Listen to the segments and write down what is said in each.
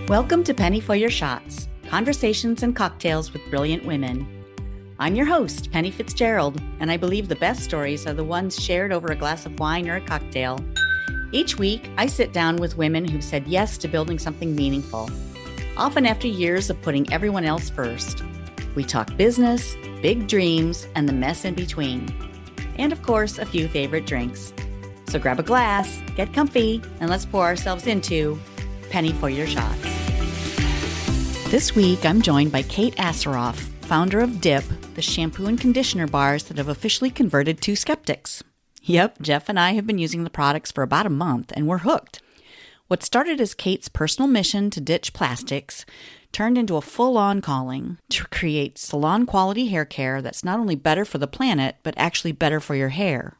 Welcome to Penny for Your Shots, conversations and cocktails with brilliant women. I'm your host, Penny Fitzgerald, and I believe the best stories are the ones shared over a glass of wine or a cocktail. Each week, I sit down with women who've said yes to building something meaningful, often after years of putting everyone else first. We talk business, big dreams, and the mess in between. And of course, a few favorite drinks. So grab a glass, get comfy, and let's pour ourselves into Penny for Your Shots. This week, I'm joined by Kate Assaraf, founder of Dip, the shampoo and conditioner bars that have officially converted to skeptics. Yep, Jeff and I have been using the products for about a month, and we're hooked. What started as Kate's personal mission to ditch plastics turned into a full-on calling to create salon-quality hair care that's not only better for the planet, but actually better for your hair.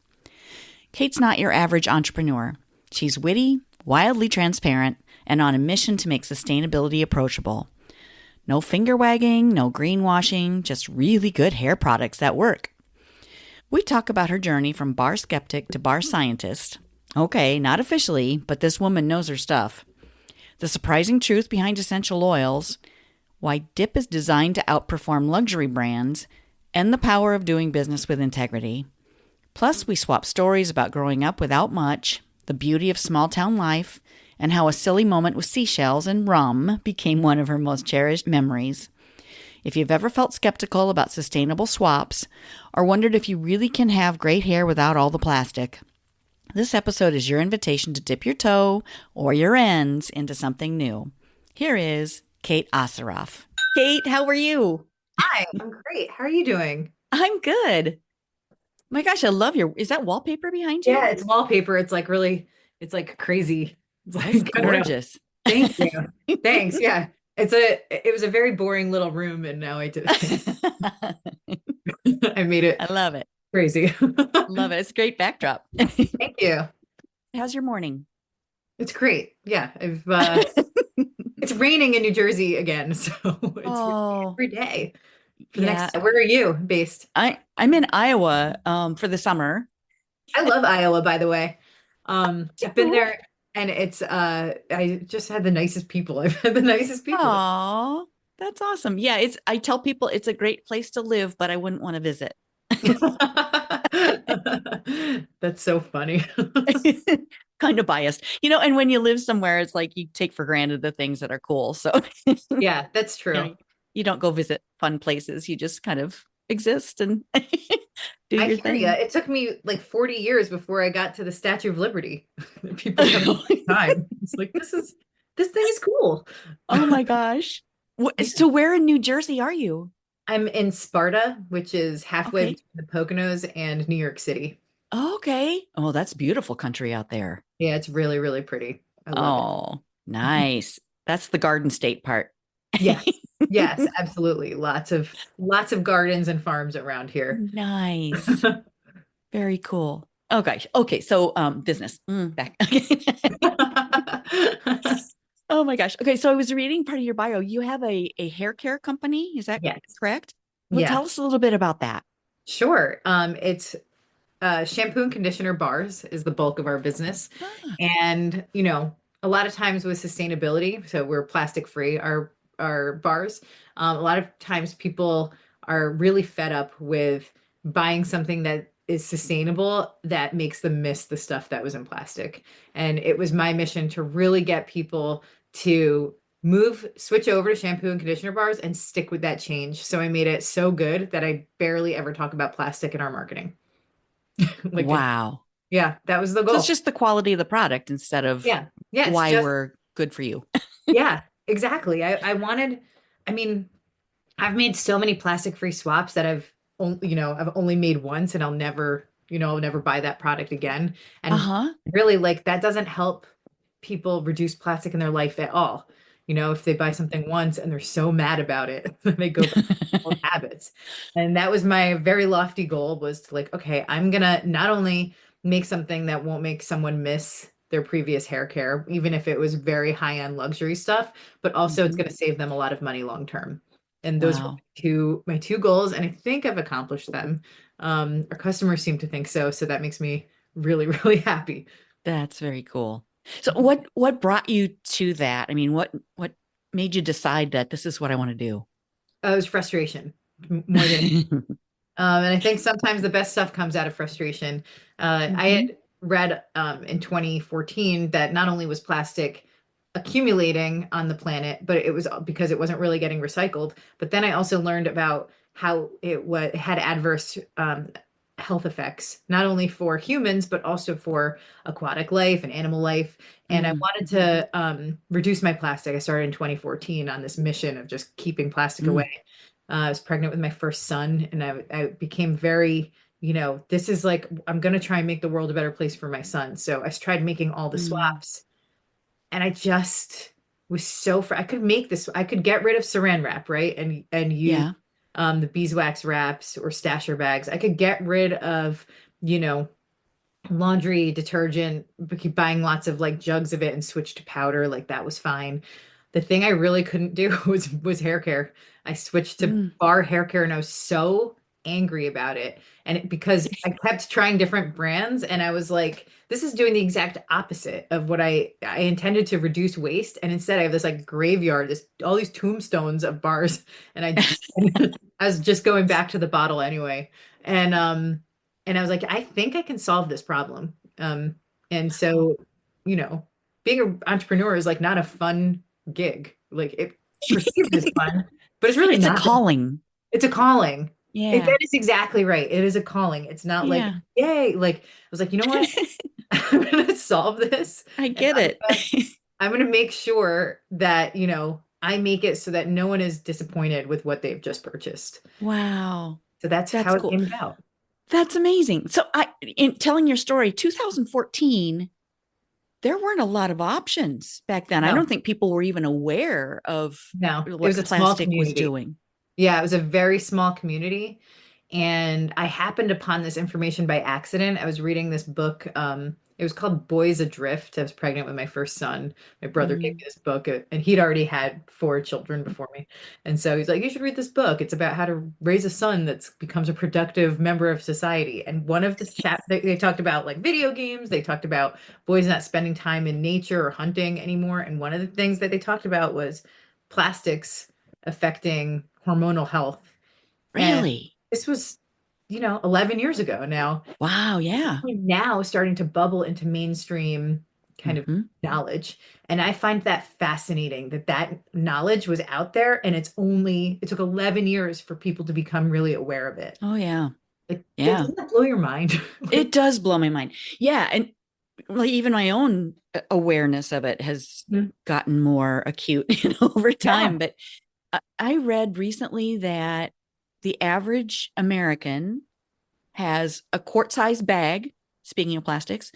Kate's not your average entrepreneur. She's witty, wildly transparent, and on a mission to make sustainability approachable. No finger wagging, no greenwashing, just really good hair products that work. We talk about her journey from bar skeptic to bar scientist. Okay, not officially, but this woman knows her stuff. The surprising truth behind essential oils, why Dip is designed to outperform luxury brands, and the power of doing business with integrity. Plus, we swap stories about growing up without much, the beauty of small-town life, and how a silly moment with seashells and rum became one of her most cherished memories. If you've ever felt skeptical about sustainable swaps, or wondered if you really can have great hair without all the plastic, this episode is your invitation to dip your toe or your ends into something new. Here is Kate Assaraf. Kate, how are you? Hi, I'm great. How are you doing? I'm good. My gosh, I love is that wallpaper behind you? Yeah, it's wallpaper. It's like really, it's like crazy. It's like, That's gorgeous. Thank you. Thanks. Yeah. It was a very boring little room and now I did it. I made it I love it. crazy. Love it. It's a great backdrop. Thank you. How's your morning? It's great. Yeah. It's raining in New Jersey again. So it's every day for the next, where are you based? I'm in Iowa for the summer. I love Iowa, by the way. I've been there and it's I just had the nicest people. I've had the nicest people. Oh, that's awesome. Yeah, I tell people it's a great place to live, but I wouldn't want to visit. That's so funny. Kind of biased, and when you live somewhere, it's like you take for granted the things that are cool. So yeah, that's true. You don't go visit fun places. You just kind of exist and do your thing. It took me like 40 years before I got to the Statue of Liberty. People have time. It's like, this thing is cool. Oh my gosh. So where in New Jersey are you? I'm in Sparta, which is halfway between the Poconos and New York City. Okay. Oh, that's beautiful country out there. Yeah, it's really, really pretty. I love it. Nice. That's the Garden State part. Yes. Yes, absolutely. Lots of gardens and farms around here. Nice. Very cool. Oh gosh. Okay. So business. Back. Oh my gosh. Okay. So I was reading part of your bio. You have a hair care company. Is that correct? Well, tell us a little bit about that. Sure. It's shampoo and conditioner bars is the bulk of our business. And, a lot of times with sustainability, so we're plastic free, our bars. A lot of times people are really fed up with buying something that is sustainable that makes them miss the stuff that was in plastic. And it was my mission to really get people to switch over to shampoo and conditioner bars and stick with that change. So I made it so good that I barely ever talk about plastic in our marketing. Wow. Yeah, that was the goal. So it's just the quality of the product instead of why we're good for you. Yeah, exactly. I've made so many plastic-free swaps that I've only made once and I'll never buy that product again. And really that doesn't help people reduce plastic in their life at all. If they buy something once and they're so mad about it, they go back to old habits. And that was my very lofty goal, was to okay, I'm going to not only make something that won't make someone miss their previous hair care, even if it was very high-end luxury stuff, but also it's going to save them a lot of money long-term. And those were my two goals. And I think I've accomplished them. Our customers seem to think so. So that makes me really, really happy. That's very cool. So what brought you to that? I mean, what made you decide that this is what I want to do? It was frustration more than, and I think sometimes the best stuff comes out of frustration. I Hmm. had read in 2014 that not only was plastic accumulating on the planet, but it was because it wasn't really getting recycled. But then I also learned about how it had adverse health effects, not only for humans, but also for aquatic life and animal life. And I wanted Mm-hmm. to reduce my plastic. I started in 2014 on this mission of just keeping plastic away. Mm. I was pregnant with my first son, and I became very, this is like, I'm going to try and make the world a better place for my son. So I tried making all the Mm. swaps, and I just was so I could make this. I could get rid of saran wrap, right? And use Yeah. the beeswax wraps or stasher bags. I could get rid of, you know, laundry detergent, keep buying lots of like jugs of it and switch to powder. Like that was fine. The thing I really couldn't do was hair care. I switched to Mm. bar hair care and I was so angry about it. Because I kept trying different brands and I was like, this is doing the exact opposite of what I intended to reduce waste. And instead I have this like graveyard, this all these tombstones of bars. And I was just going back to the bottle anyway. And I was like, I think I can solve this problem. And Oh. so, being an entrepreneur is like not a fun gig. Like it perceived as fun, but it's really It's a not. calling. It's a calling. Yeah. That is exactly right. It is a calling. It's not like, Yeah. yay. Like I was like, you know what? I'm gonna solve this, I and get it. I'm gonna make sure that, I make it so that no one is disappointed with what they've just purchased. Wow. So that's That's how it cool. came about. That's amazing. So in telling your story, 2014, there weren't a lot of options back then. I No, don't think people were even aware of no, it was what a small plastic was community. doing. Yeah, it was a very small community. And I happened upon this information by accident. I was reading this book. It was called Boys Adrift. I was pregnant with my first son. My brother gave Mm. me this book, and he'd already had four children before me. And so he's like, you should read this book. It's about how to raise a son that becomes a productive member of society. And one of the they talked about like video games. They talked about boys not spending time in nature or hunting anymore. And one of the things that they talked about was plastics affecting hormonal health. And Really? this was, 11 years ago now. Wow. Yeah. Now starting to bubble into mainstream kind of Hmm. knowledge. And I find that fascinating that knowledge was out there and it took 11 years for people to become really aware of it. Oh, yeah. Like, Yeah. doesn't that blow your mind? It Like, does blow my mind. Yeah. And like even my own awareness of it has mhm. gotten more acute over Yeah. time. But I read recently that the average American has a quart-sized bag, speaking of plastics,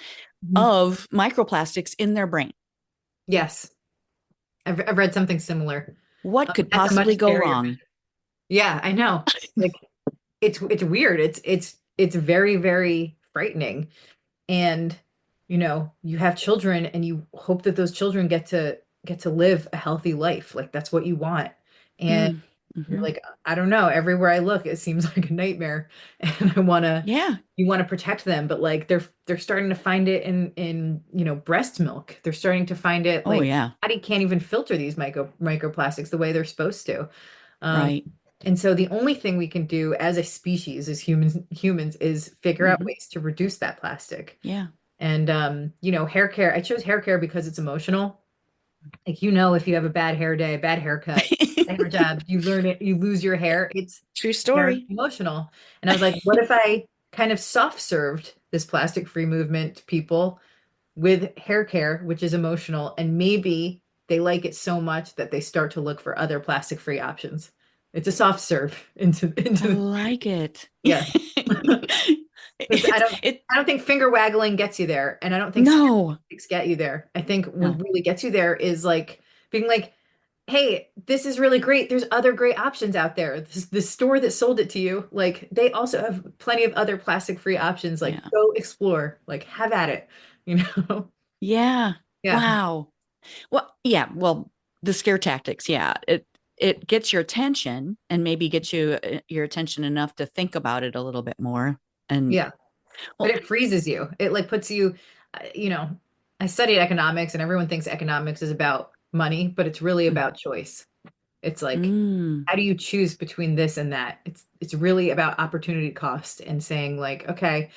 Mhm. of microplastics in their brain. Yes. I've read something similar. What could That's a much possibly go scarier. wrong? Yeah, I know. Like it's weird. It's very, very frightening. And you have children and you hope that those children get to live a healthy life. Like that's what you want. And Mm, you're hmm. like, I don't know, everywhere I look it seems like a nightmare. And Yeah. you want to protect them, but like they're starting to find it in breast milk. They're starting to find it Oh, like yeah. body can't even filter these microplastics the way they're supposed to. Um, Right. and so the only thing we can do as a species, as humans, is figure out Hmm. ways to reduce that plastic. Yeah. And hair care, I chose hair care because it's emotional. Like if you have a bad hair day, a bad haircut, a hair job, you learn it, you lose your hair. It's True very story. emotional. And I was like, what if I kind of soft served this plastic free movement to people with hair care, which is emotional, and maybe they like it so much that they start to look for other plastic free options. It's a soft serve I into the like it. yeah. Because It I don't think finger waggling gets you there, and I don't think no, skeptics get you there. I think what no. really gets you there is like being like, "Hey, this is really great. There's other great options out there. The store that sold it to you, like they also have plenty of other plastic-free options. Like Yeah. go explore. Like have at it. You know? Yeah. Yeah, Wow. Well, yeah. Well, the scare tactics. Yeah. It gets your attention and maybe gets you your attention enough to think about it a little bit more. And yeah. But well, it freezes you. It like puts you. Uh, you know, I studied economics, and everyone thinks economics is about money, but it's really Mm. about choice. It's like, Mm. how do you choose between this and that? It's really about opportunity cost and saying like, okay,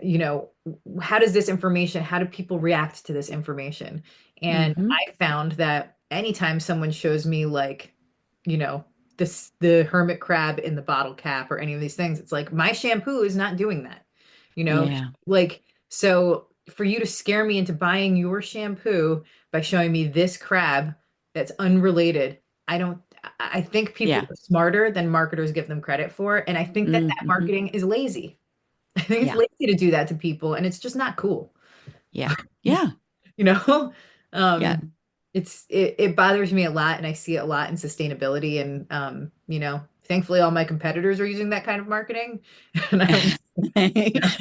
you know, how does this information, how do people react to this information? And Mm-hmm. I found that anytime someone shows me like, you know, the hermit crab in the bottle cap or any of these things, it's like my shampoo is not doing that. You know, Yeah. like so for you to scare me into buying your shampoo by showing me this crab that's unrelated, I think people Yeah. are smarter than marketers give them credit for. And I think that that Mm-hmm. marketing is lazy. I think it's Yeah. lazy to do that to people, and it's just not cool. Yeah. Yeah. You know, Yeah. um, it bothers me a lot, and I see it a lot in sustainability. And you know, thankfully, all my competitors are using that kind of marketing, and I'm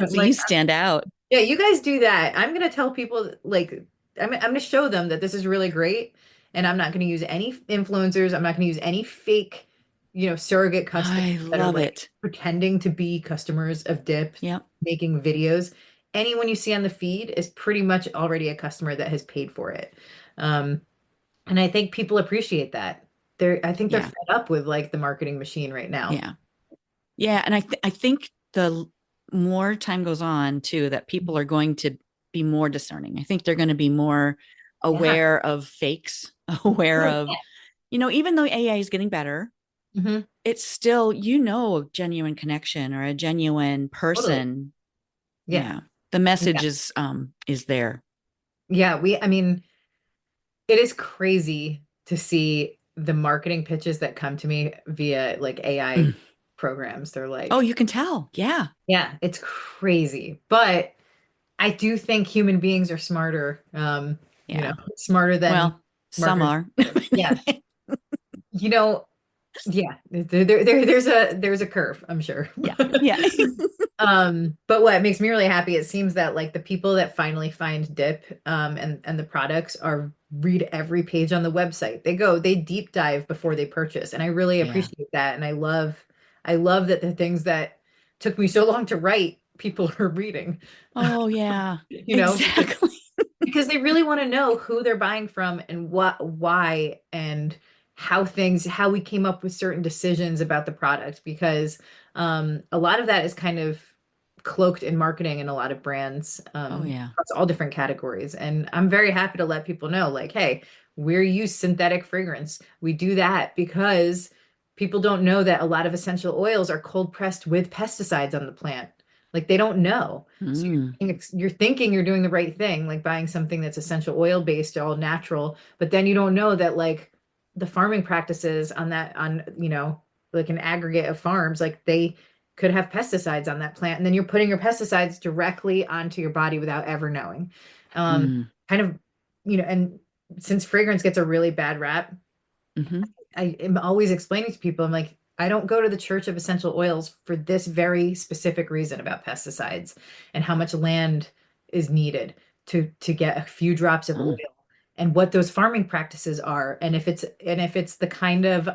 So like, you stand out. yeah, you guys do that. I'm gonna tell people like I'm gonna show them that this is really great, and I'm not gonna use any influencers. I'm not gonna use any fake, you know, surrogate customers I that are love like it. pretending to be customers of Dip, Yep. making videos. Anyone you see on the feed is pretty much already a customer that has paid for it. Um, and I think people appreciate that. I think they're Yeah. fed up with like the marketing machine right now. Yeah. Yeah. And I think the more time goes on too, that people are going to be more discerning. I think they're going to be more Yeah. aware of fakes, aware Oh, of, even though AI is getting better, yeah. it's still, a genuine connection or a genuine Totally. person. Yeah. Yeah. The message Yeah. is there. Yeah. I mean, it is crazy to see the marketing pitches that come to me via like AI Mm. programs. They're Oh, like, you can tell. Yeah. yeah, it's crazy. But I do think human beings are smarter, you know, Yeah. smarter than Well, some marketers. are. Yeah. You know, yeah, there's a curve, I'm sure. Yeah. Yeah. But what makes me really happy, it seems that like the people that finally find Dip, and the products are read every page on the website. They deep dive before they purchase, and I really Yeah. appreciate that. And I love that the things that took me so long to write, people are reading. Oh, yeah. You know, Exactly. because they really want to know who they're buying from and why, and how we came up with certain decisions about the product, because a lot of that is kind of cloaked in marketing in a lot of brands, Oh, yeah. across all different categories. And I'm very happy to let people know, like, hey, we're use synthetic fragrance. We do that because people don't know that a lot of essential oils are cold pressed with pesticides on the plant. Like they don't know. So Mm. you're thinking you're doing the right thing, like buying something that's essential oil based, all natural, but then you don't know that like the farming practices on that, on, you know, like an aggregate of farms, like they could have pesticides on that plant, and then you're putting your pesticides directly onto your body without ever knowing. Mm. Kind of, you know, and since fragrance gets a really bad rap, Hmm. I am always explaining to people, I'm like, I don't go to the Church of Essential Oils for this very specific reason about pesticides and how much land is needed to get a few drops of oil, Oh. and what those farming practices are, and if it's the kind of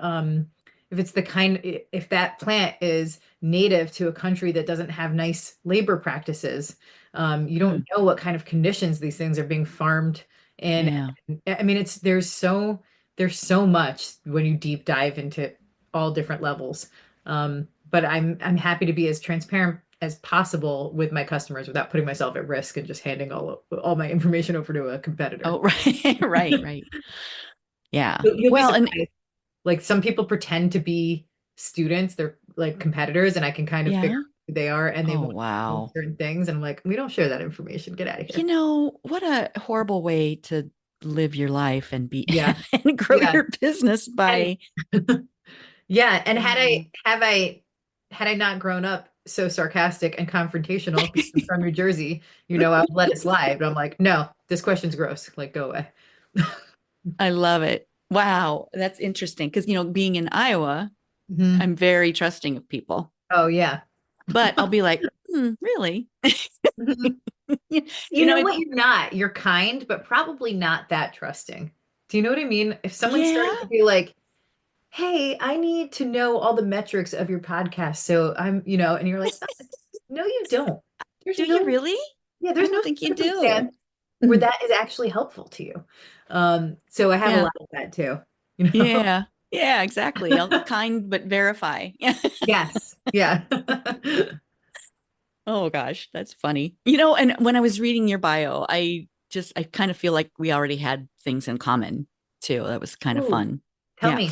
if that plant is native to a country that doesn't have nice labor practices, you don't Mm. know what kind of conditions these things are being farmed in. Yeah. I mean, there's so much when you deep dive into all different levels. But I'm happy to be as transparent as possible with my customers without putting myself at risk and just handing all my information over to a competitor. Oh, right. Right. Right. Yeah. You'll be Well, and surprised. Like some people pretend to be students, they're like competitors, and I can kind of figure yeah. out who they are, and they Oh, want to know wow. certain things, and I'm like, we don't share that information. Get out of here. What a horrible way to live your life and be Yeah, and grow yeah. your business And by, yeah, and wow. had I not grown up so sarcastic and confrontational because I'm from New Jersey, you know, I would let it slide. But I'm like, no, this question's gross. Like, go away. I love it. Wow. That's interesting. Because, being in Iowa, Mhm. I'm very trusting of people, Oh yeah. but I'll be like, really? Mhm. you You know it, what? You're not. You're kind, but probably not that trusting. Do you know what I mean? If someone yeah. started to be like, hey, I need to know all the metrics of your podcast. So I'm, you know, and you're like, "Oh, no, you don't. There's Do you no, really? yeah, I there's no don't think you do. circumstance where that is actually helpful to you. So I have a Yeah. lot of that too, you know? Yeah. Yeah, exactly. I'll kind but verify. Yeah. Yes. Yeah. Oh gosh, that's funny. And when I was reading your bio, I kind of feel like we already had things in common too. That was kind of Ooh, fun. tell Yeah. me.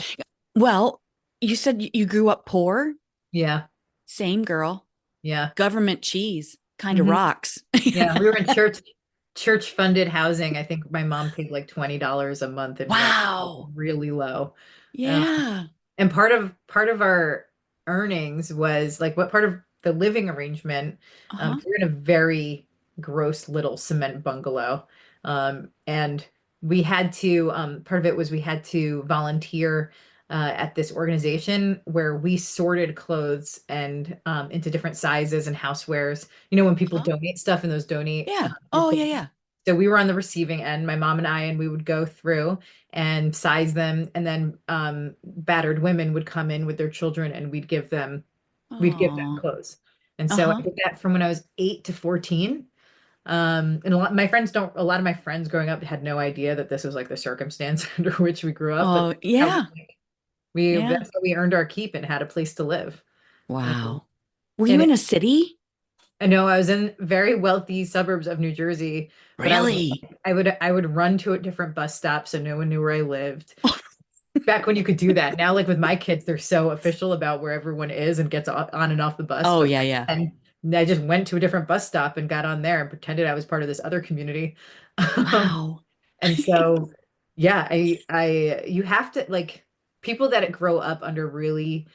Well, you said you grew up poor. Yeah. Same girl. Yeah. Government cheese kind of hmm rocks. Yeah. We were in church funded housing. I think my mom paid like $20 a month in rent, Wow. really low. Um, Yeah. and part of our earnings was like what part of the living arrangement, Uh-huh. we're in a very gross little cement bungalow. And we had to, part of it was we had to volunteer at this organization where we sorted clothes and into different sizes and housewares. You know, when people Uh-huh. donate stuff and those donate Yeah. Oh, yeah, replacements. yeah. So we were on the receiving end, my mom and I, and we would go through and size them, and then battered women would come in with their children, and we'd give them Oh. clothes. And so I Uh-huh. did that from when I was 8 to 14. And a lot of my friends growing up had no idea that this was like the circumstance under which we grew up, but Oh, yeah. Yeah. that's how we earned our keep and had a place to live. Um, Wow. Were you and in a city? I know I was in very wealthy suburbs of New Jersey, but Really? I would run to a different bus stop so no one knew where I lived. Back when you could do that. Now, like with my kids, they're so official about where everyone is and gets on and off the bus. Oh, But yeah, yeah. and I just went to a different bus stop and got on there and pretended I was part of this other community. Um, Wow. and so, yeah, you have to like people that grow up under really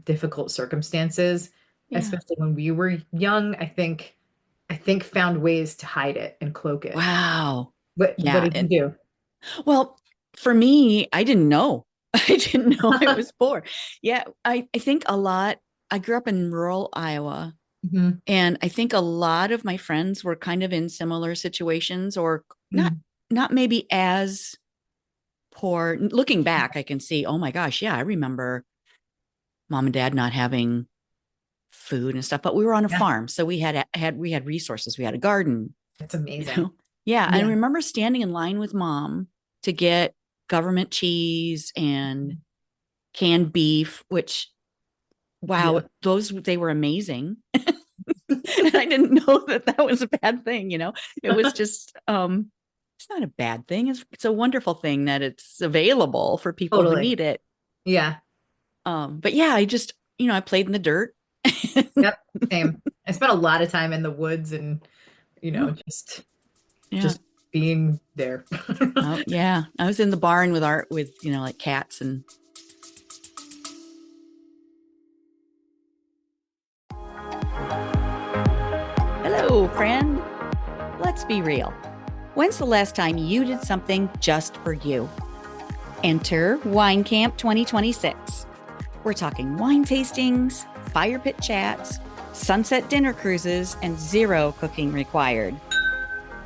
difficult circumstances, Yeah. especially when we were young, I think found ways to hide it and cloak it. Wow. What Yeah. did you do? Well, for me, I didn't know. I didn't know I was poor. Yeah, I think I grew up in rural Iowa, hmm and I think a lot of my friends were kind of in similar situations or not hmm not maybe as poor. Looking back, I can see, oh my gosh, yeah, I remember mom and dad not having food and stuff, but we were on a Yeah, farm, so we had resources. We had a garden, that's you amazing. know. Yeah, and I Yeah. remember standing in line with mom to get government cheese and canned beef, which wow, Yeah. those they were amazing. And I didn't know that that was a bad thing. It was just it's not a bad thing. It's a wonderful thing that it's available for people who Totally. need it. Yeah. But yeah, I played in the dirt. Yep. Same. I spent a lot of time in the woods and, Oh, yeah. just being there. Oh, yeah. I was in the barn with like cats and hello, friend. Let's be real. When's the last time you did something just for you? Enter Wine Camp 2026. We're talking wine tastings, fire pit chats, sunset dinner cruises, and zero cooking required.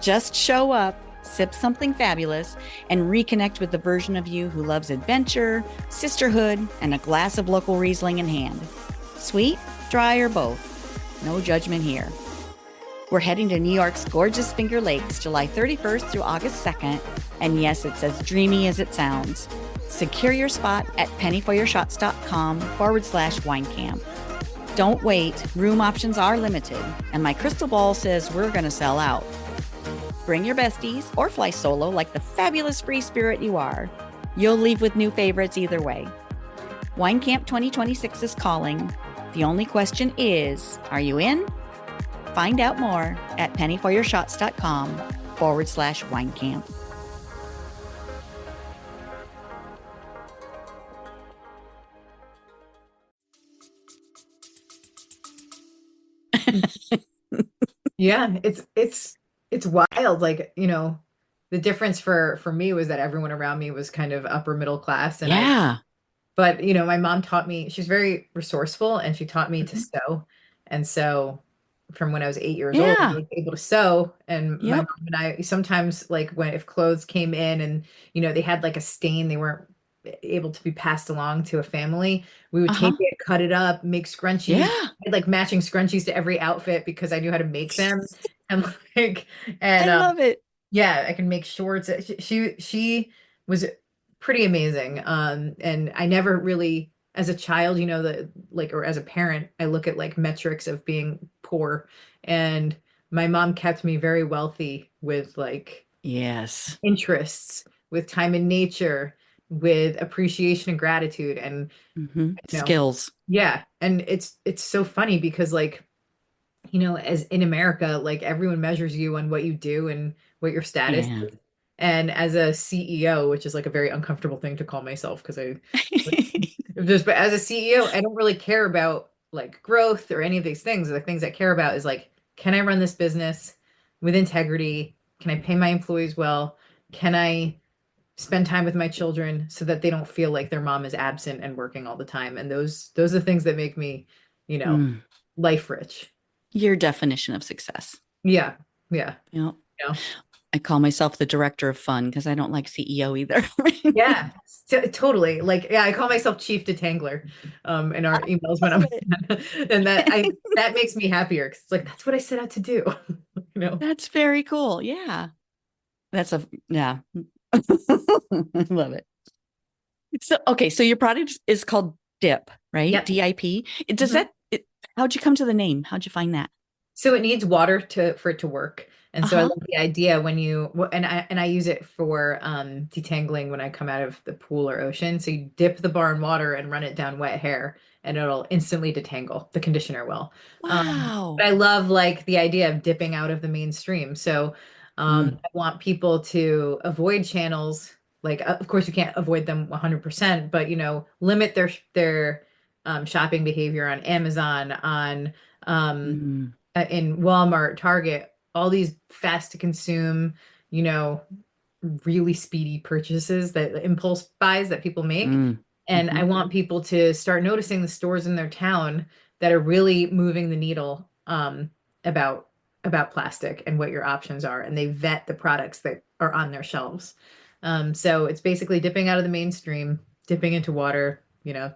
Just show up, sip something fabulous, and reconnect with the version of you who loves adventure, sisterhood, and a glass of local Riesling in hand. Sweet, dry, or both. No judgment here. We're heading to New York's gorgeous Finger Lakes, July 31st through August 2nd. And yes, it's as dreamy as it sounds. Secure your spot at pennyforyourshots.com/wine camp. Don't wait, room options are limited, and my crystal ball says we're going to sell out. Bring your besties or fly solo like the fabulous free spirit you are. You'll leave with new favorites either way. Wine Camp 2026 is calling. The only question is, are you in? Find out more at pennyforyourshots.com/wine camp. Yeah, it's wild. Like, the difference for me was that everyone around me was kind of upper middle class, and Yeah. but my mom taught me, she's very resourceful, and she taught me to Mhm. sew. And so from when I was 8 years old, I Yeah. was able to sew. And my mom Yep. and I sometimes, like, if clothes came in and they had like a stain, they weren't able to be passed along to a family, we would take Uh-huh. it, cut it up, make scrunchies. Yeah. I had like matching scrunchies to every outfit because I knew how to make them. And like I and love it. Yeah, I can make shorts. She was pretty amazing. And I never really, as a child, the like, or as a parent, I look at like metrics of being poor, and my mom kept me very wealthy with like Yes. interests, with time in nature, with appreciation and gratitude, and you know, Skills. yeah. And it's so funny because like as in America, like everyone measures you on what you do and what your status Yeah. is. And as a CEO, which is like a very uncomfortable thing to call myself because but as a CEO, I don't really care about like growth or any of these things. The things I care about is like, can I run this business with integrity? Can I pay my employees well? Can I spend time with my children so that they don't feel like their mom is absent and working all the time? And those are things that make me, you know, Mm. life rich. Your definition of success. Yeah. Yeah. You know, You know? I call myself the director of fun because I don't like CEO either. Yeah. Totally. Like, yeah, I call myself Chief Detangler in our emails when Love I'm it. and that makes me happier because it's like that's what I set out to do. You know. That's very cool. Yeah. Yeah. I love it. So, okay. So your product is called Dip, right? Yep. DIP. Mhm. How'd you come to the name? How'd you find that? So it needs water to for it to work. And so I Uh-huh. love the idea when and I use it for detangling when I come out of the pool or ocean. So you dip the bar in water and run it down wet hair and it'll instantly detangle. The conditioner will. But Wow. I love like the idea of dipping out of the mainstream. So Mm, I want people to avoid channels like of course you can't avoid them 100%, but limit their shopping behavior on Amazon, on um mm, in Walmart, Target, all these fast to consume, you know, really speedy purchases, that impulse buys that people make. mm, And I hmm. want people to start noticing the stores in their town that are really moving the needle about plastic and what your options are, and they vet the products that are on their shelves. So it's basically dipping out of the mainstream, dipping into water,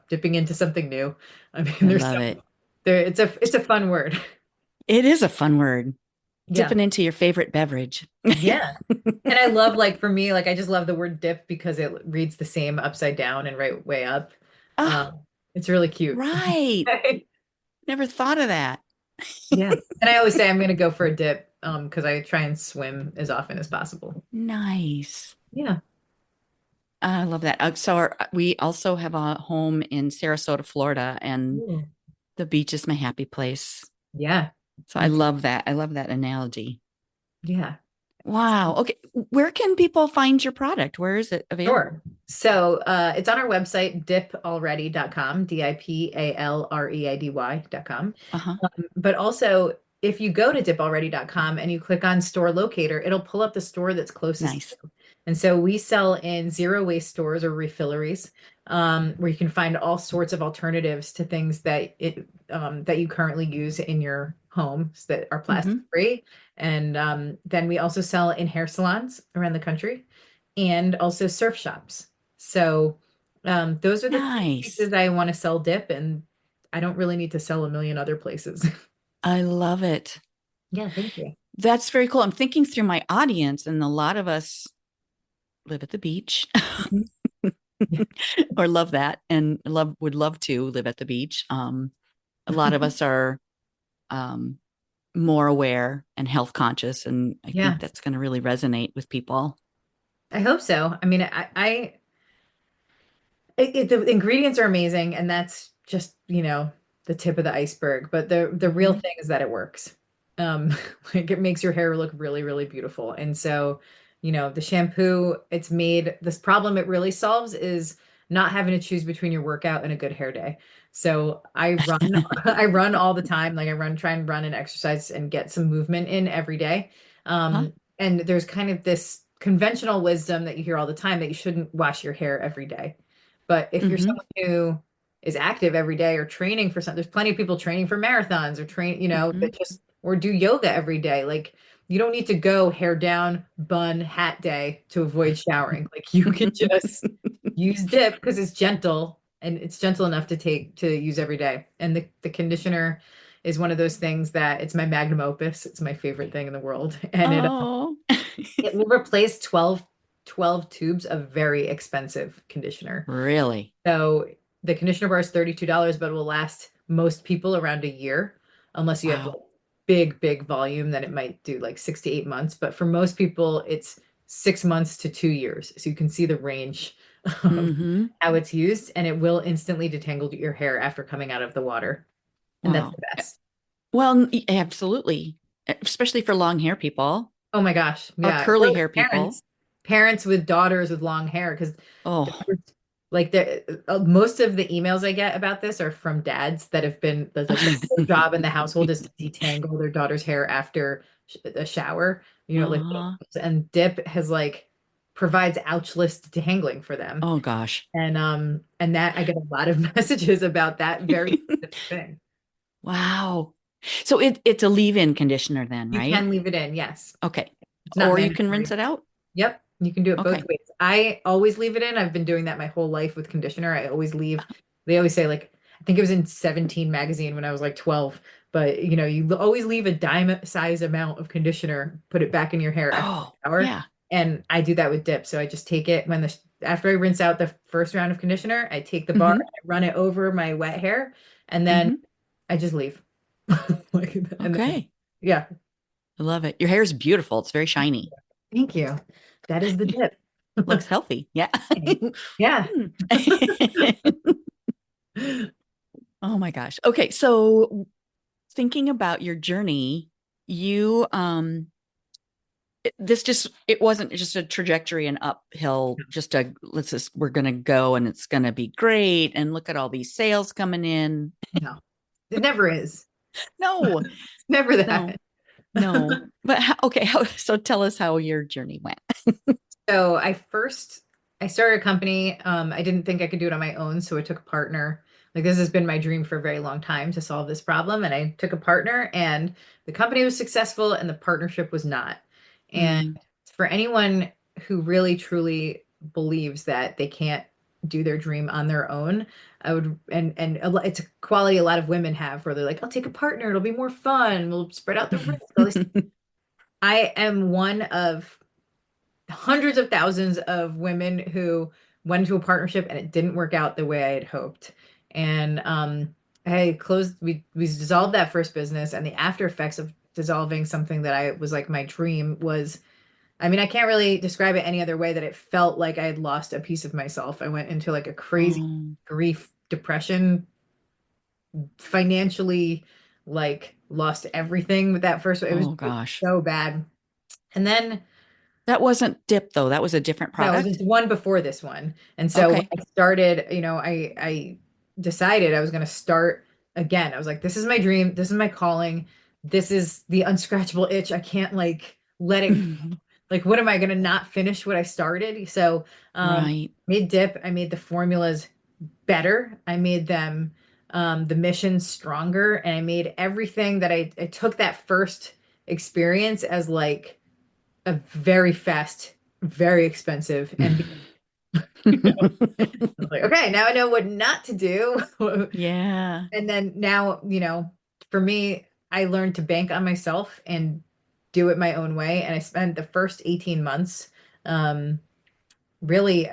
dipping into something new. I mean, I there's love so it. there. It's a fun word. It is a fun word. Yeah. Dipping into your favorite beverage. Yeah. And I love like for me, like I just love the word dip because it reads the same upside down and right way up. Oh, It's really cute. right. Never thought of that. Yeah. And I always say I'm gonna go for a dip because I try and swim as often as possible. Nice. Yeah. I love that. We also have a home in Sarasota, Florida, and Ooh. the beach is my happy place. Yeah. So I Me too. love that. I love that analogy. Yeah. Wow. Okay. Where can people find your product? Where is it available? Sure. So it's on our website, dipalready.com, dipalready.com. Uh-huh. But also, if you go to dipalready.com and you click on store locator, it'll pull up the store that's closest to Nice. you. And so we sell in zero waste stores or refilleries, where you can find all sorts of alternatives to things that you currently use in your homes that are plastic Hmm. free. And then we also sell in hair salons around the country and also surf shops. So those are the three Nice. places I want to sell dip, and I don't really need to sell a million other places. I love it. Yeah, thank you. That's very cool. I'm thinking through my audience, and a lot of us live at the beach Mhm. or love that and would love to live at the beach. A lot of us are um, more aware and health conscious, and I think Yeah, that's going to really resonate with people. I hope so. I mean, the ingredients are amazing, and that's just, the tip of the iceberg. But the real Hmm. thing is that it works. Um, like it makes your hair look really, really beautiful. And so, the shampoo, it's made this problem it really solves is not having to choose between your workout and a good hair day. So I run, I run all the time. Like try and run and exercise and get some movement in every day. Huh? And there's kind of this conventional wisdom that you hear all the time that you shouldn't wash your hair every day. But if you're Hmm. someone who is active every day or training for something, there's plenty of people training for marathons or Hmm. that just or do yoga every day. Like you don't need to go hair down, bun, hat day to avoid showering. Like you can just use dip because it's gentle and it's gentle enough to use every day. And the conditioner is one of those things that it's my magnum opus. It's my favorite thing in the world. And it Oh. It will replace 12 tubes of very expensive conditioner. Really? So the conditioner bar is $32, but it will last most people around a year, unless you have Wow. like big volume, then it might do like 6 to 8 months. But for most people, it's 6 months to 2 years. So you can see the range of Mm-hmm. how it's used, and it will instantly detangle your hair after coming out of the water. And that's Wow. the best. Well, absolutely. Especially for long hair people Oh my gosh. or Yeah. curly Or hair people. parents with daughters with long hair, because Oh. like most of the emails I get about this are from dads that have been that's like their whole job in the household is to detangle their daughter's hair after a shower, like, Uh-huh. and Dip has like provides ouchless detangling for them. Oh gosh. And that I get a lot of messages about that very specific thing. Wow. So it's a leave-in conditioner then, You right? can leave it in, yes. Okay. It's not Or you can rinse mandatory. it out. Yep, you can do it both Okay. ways. I always leave it in. I've been doing that my whole life with conditioner. I always leave. They always say like I think it was in 17 magazine when I was like 12, but you always leave a dime size amount of conditioner, put it back in your hair after Oh, the shower. yeah. And I do that with Dip. So I just take it when the after I rinse out the first round of conditioner, I take the bar, Mm-hmm. I run it over my wet hair, and then Mm-hmm. I just leave. Like, and then, Okay. yeah. I love it. Your hair is beautiful. It's very shiny. Thank you. That is the Dip. Looks healthy. Yeah. Yeah. Hmm. Oh my gosh. Okay, so thinking about your journey, you this just it wasn't just a trajectory and uphill, just a let's just we're gonna go and it's gonna be great and look at all these sales coming in. No, it never is. No, It's never no, that. no. But okay, so tell us how your journey went. So I started a company. I didn't think I could do it on my own, so I took a partner. Like this has been my dream for a very long time to solve this problem, and I took a partner, and the company was successful, and the partnership was not. And Mm. for anyone who really truly believes that they can't do their dream on their own, I would, and it's a quality a lot of women have, where they're like, "I'll take a partner; it'll be more fun. We'll spread out the risk." All this. I am one of hundreds of thousands of women who went into a partnership and it didn't work out the way I had hoped. And we dissolved that first business, and the after effects of dissolving something that I was like my dream was, I mean, I can't really describe it any other way that it felt like I had lost a piece of myself. I went into like a crazy Oh, grief, depression, financially, like lost everything with that first. It was oh gosh. so bad. And then That wasn't dip though. That was a different no, it was product. the one before this one. And so when Okay. I started, I decided I was going to start again. I was like, this is my dream. This is my calling. This is the unscratchable itch. I can't like let it, like, what am I going to not finish what I started? So, Right. made Dip, I made the formulas better. I made them, the mission stronger. And I made everything that I took that first experience as like, a very fast, very expensive MBA. I was like, okay, now I know what not to do. Yeah. And then now, for me, I learned to bank on myself and do it my own way. And I spent the first 18 months um, really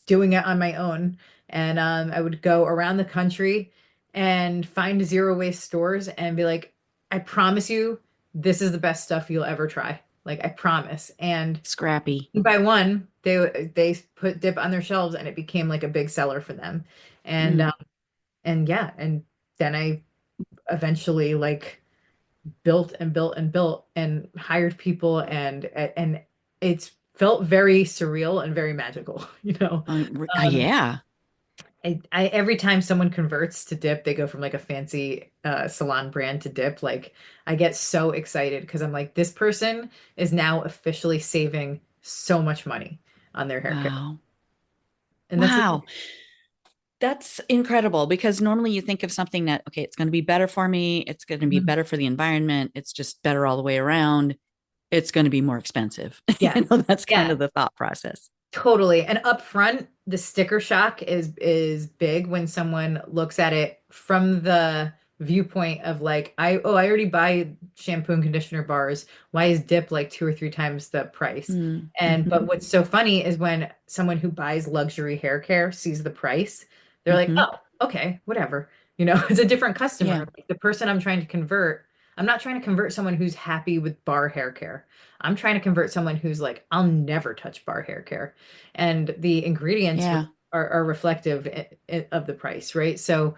doing it on my own. And I would go around the country and find zero waste stores and be like, I promise you, this is the best stuff you'll ever try. Like, I promise. And Scrappy. by one, they put Dip on their shelves, and it became like a big seller for them. And Mm. and yeah, and then I eventually like built and built and built and hired people, and it's felt very surreal and very magical, Um, Yeah. I every time someone converts to Dip, they go from like a fancy salon brand to Dip. Like I get so excited because I'm like, this person is now officially saving so much money on their hair care. Wow. And that's the Wow. That's incredible because normally you think of something that, okay, it's going to be better for me. It's going to be Mhm. better for the environment. It's just better all the way around. It's going to be more expensive. Yeah. That's kind Yeah. of the thought process. Totally. And up front, the sticker shock is big when someone looks at it from the viewpoint of like, I already buy shampoo and conditioner bars. Why is dip like two or three times the price? And but Mm-hmm. what's so funny is when someone who buys luxury hair care sees the price, they're like, Mm-hmm. oh, okay, whatever. It's a different Yeah. customer. Like the person I'm trying to convert, I'm not trying to convert someone who's happy with bar hair care. I'm trying to convert someone who's like, I'll never touch bar hair care. And the ingredients Yeah. are reflective of the price, right? So,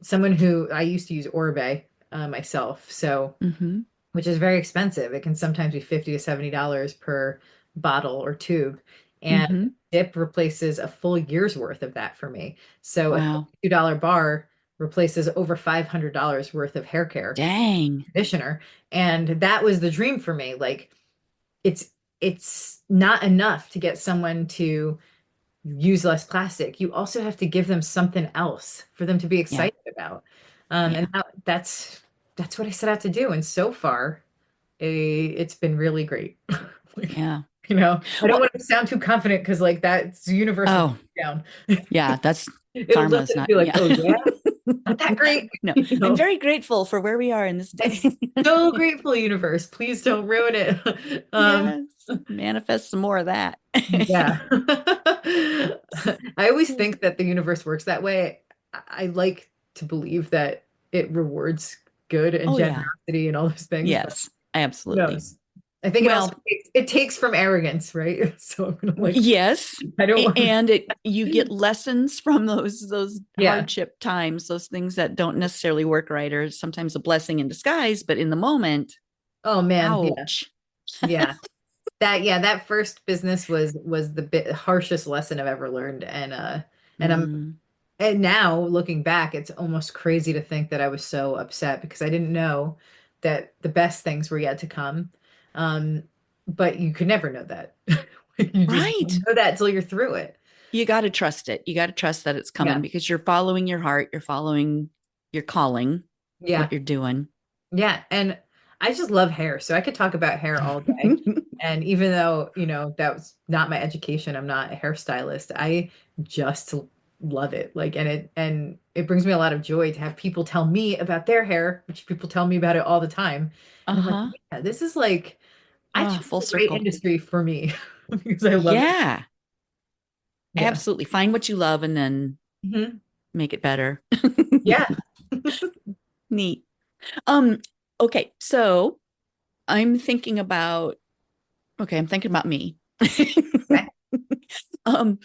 someone who I used to use Orbe myself, so Mm-hmm. which is very expensive. It can sometimes be $50 to $70 per bottle or tube. And Mm-hmm. dip replaces a full year's worth of that for me. So a Wow. $22 bar replaces over $500 worth of hair care Dang. conditioner. And that was the dream for me. Like it's it's not enough to get someone to use less plastic. You also have to give them something else for them to be Yeah. excited about. Yeah. And that's what I set out to do. And so far, it's been really great. Like, Yeah. I don't Well, want to sound too confident because like that's the universe will oh, put me down. yeah, that's It'll look karma's and not, be like, yeah. oh yeah, not that great. No, I'm very grateful for where we are in this I'm day. so grateful, universe. Please don't ruin it. Yes. Manifest some more of that. Yeah. I always think that the universe works that way. I like to believe that it rewards good and Oh, yeah. generosity and all those things, but Yes, who absolutely. knows? I think it also Well, takes from arrogance, right? So I'm gonna like, yes. I don't want And you get lessons from those yeah. hardship times, those things that don't necessarily work right, or sometimes a blessing in disguise, but in the moment, Oh man, yeah. ouch. Yeah. That first business was the harshest lesson I've ever learned. And I'm Mm, And now looking back, it's almost crazy to think that I was so upset because I didn't know that the best things were yet to come. Um, but you could never know that. You just right. don't know that until you're through it. You got to trust it. You got to trust that it's coming Yeah. because you're following your heart, you're following your calling, Yeah. what you're doing. Yeah. And I just love hair. So I could talk about hair all day. And even though, that was not my education, I'm not a hairstylist. I just love it. Like, and it brings me a lot of joy to have people tell me about their hair, which people tell me about it all the time. And I'm like, Uh-huh. yeah, this is like, I Oh, chose full the right circle. industry for me because I love it. Yeah, Yeah. absolutely. Find what you love and then Hmm. make it better. Yeah. Neat. Um, okay, so I'm thinking about I'm thinking about me. Okay. um,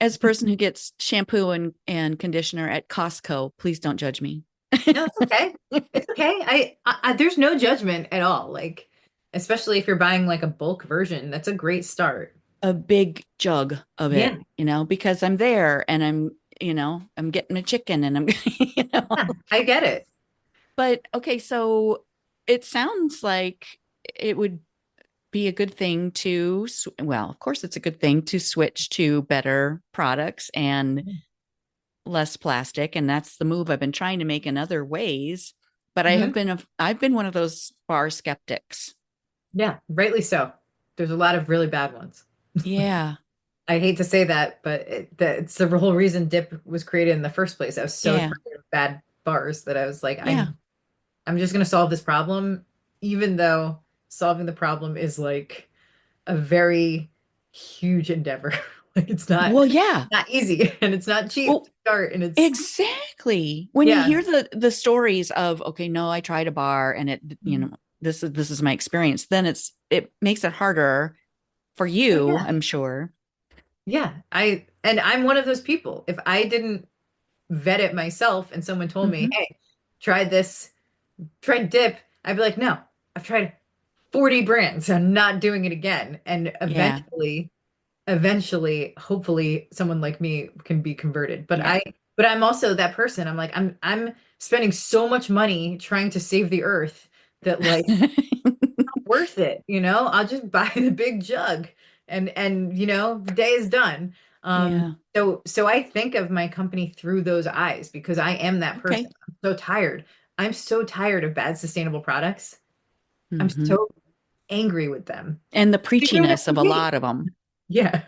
as a person who gets shampoo and conditioner at Costco, please don't judge me. No, it's okay. It's okay. There's no judgment at all. Like, especially if you're buying like a bulk version, that's a great start. A big jug of Yeah. it, because I'm there and I'm getting a chicken and I'm, Yeah, I get it. but okay, so it sounds like it would be a good thing to, well, of course, it's a good thing to switch to better products and less plastic. And that's the move I've been trying to make in other ways. But Hmm. I've been one of those bar skeptics. Yeah, rightly so. There's a lot of really bad ones. Yeah. I hate to say that, but it's the whole reason dip was created in the first place. I was so Yeah. tired of bad bars that I was like, Yeah. I'm just going to solve this problem, even though solving the problem is like a very huge endeavor. Like it's Well, yeah. not easy and it's not cheap Well, to start and it's exactly. When you yeah. hear the stories of, okay, no, I tried a bar and Mhm. this is my experience, then it makes it harder for Oh you, yeah. I'm sure. Yeah. I'm one of those people. If I didn't vet it myself and someone told me, Hmm. "Hey, try this, try dip," I'd be like, "No, I've tried 40 brands. I'm not doing it again." And Yeah. eventually, hopefully someone like me can be converted. But Yeah. I'm also that person. I'm like, I'm spending so much money trying to save the earth that like worth it, I'll just buy the big jug and the day is done. Yeah. So I think of my company through those eyes because I am that Okay. person. I'm so tired. I'm so tired of bad sustainable products. I'm Hmm. so angry with them. And the They ruin it preachiness for of a me. lot of them. Yeah.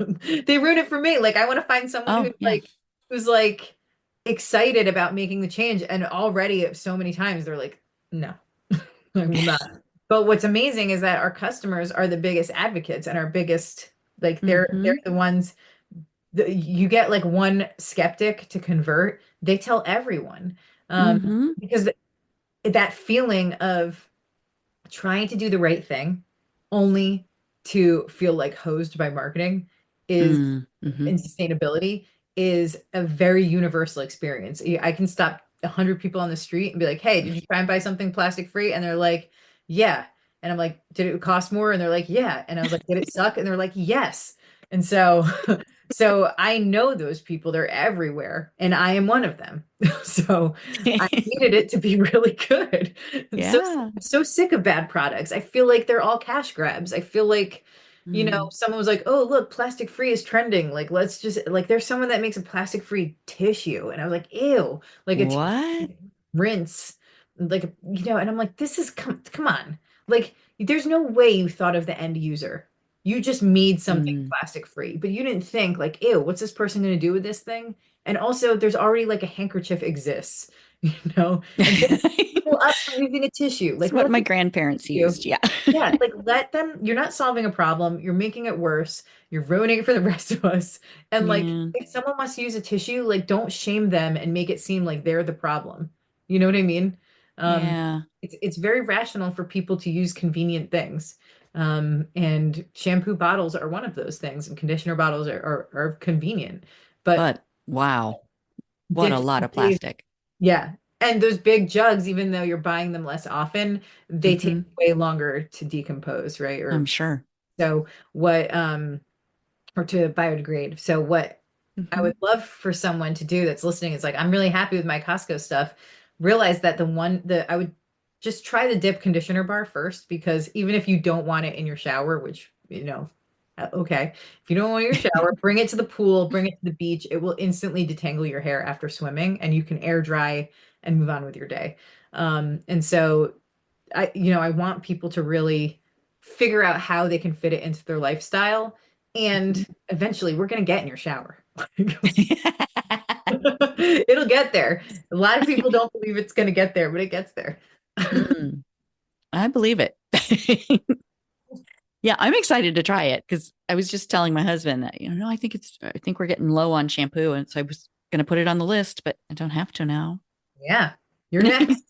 They ruin it for me. Like I want to find someone Oh, yeah. who's like excited about making the change. And already so many times they're like, no, I will not. But what's amazing is that our customers are the biggest advocates and our biggest, like they're Mm-hmm. the ones you get like one skeptic to convert, they tell everyone. Mm-hmm. Because that feeling of trying to do the right thing only to feel like hosed by marketing is Mm-hmm. in sustainability is a very universal experience. I can stop 100 people on the street and be like, hey, did you try and buy something plastic free? And they're like, yeah. And I'm like, did it cost more? And they're like, yeah. And I was like, did it suck? And they're like, yes. And so, so I know those people, they're everywhere, and I am one of them. So I needed it to be really good. And so Yeah. so sick of bad products. I feel like they're all cash grabs. I feel like, Mm. someone was like, "Oh, look, plastic free is trending. Like, let's just like there's someone that makes a plastic free tissue." And I was like, "Ew." Like a What? rinse. Like, and I'm like, "This is come on." Like, there's no way you thought of the end user. You just made something Mm. plastic free, but you didn't think like, "Ew, what's this person going to do with this thing?" And also, there's already like a handkerchief exists, you know? And people up from using a tissue. It's Like, what let my them grandparents you. used. Yeah. Yeah, like let them. You're not solving a problem. You're making it worse. You're ruining it for the rest of us. And like, Yeah. if someone wants to use a tissue, like, don't shame them and make it seem like they're the problem. You know what I mean? Um, Yeah. it's very rational for people to use convenient things. And shampoo bottles are one of those things, and conditioner bottles are convenient. But But wow, what a dips lot of save. plastic. Yeah. And those big jugs, even though you're buying them less often, they take Hmm. way longer to decompose, right? I'm Or sure. so what or to biodegrade. So what I Hmm. would love for someone to do that's listening is like, I'm really happy with my Costco stuff. Realize that I would just try the dip conditioner bar first, because even if you don't want it in your shower, which, okay, if you don't want your shower, bring it to the pool, bring it to the beach. It will instantly detangle your hair after swimming, and you can air dry and move on with your day. And so I want people to really figure out how they can fit it into their lifestyle. And eventually we're going to get in your shower. It'll get there. A lot of people don't believe it's going to get there, but it gets there. Mm, I believe it. Yeah, I'm excited to try it because I was just telling my husband that, I think we're getting low on shampoo. And so I was going to put it on the list, but I don't have to now. Yeah, you're next.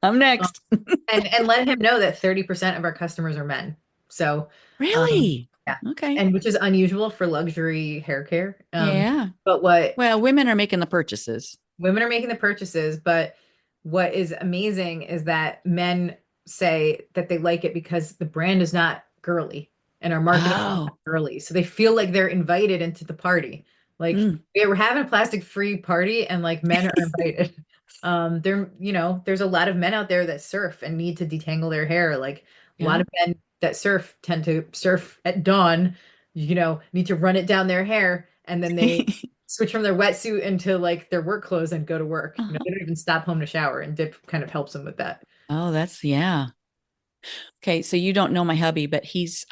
I'm Um, next. and let him know that 30% of our customers are men. So, Really? yeah, Okay. and which is unusual for luxury hair care. Yeah. But what Well, women are making the purchases. women are making the purchases, but what is amazing is that men say that they like it because the brand is not girly and our marketing is not Oh. girly. So they feel like they're invited into the party. Like, Mm. yeah, we're having a plastic free party and like men are invited. There's a lot of men out there that surf and need to detangle their hair. Like a lot Yeah. of men that surf tend to surf at dawn, need to run it down their hair, and then they switch from their wetsuit into like their work clothes and go to work. Uh-huh. They don't even stop home to shower, and dip kind of helps them with that. Oh, yeah. Okay, so you don't know my hubby, but he's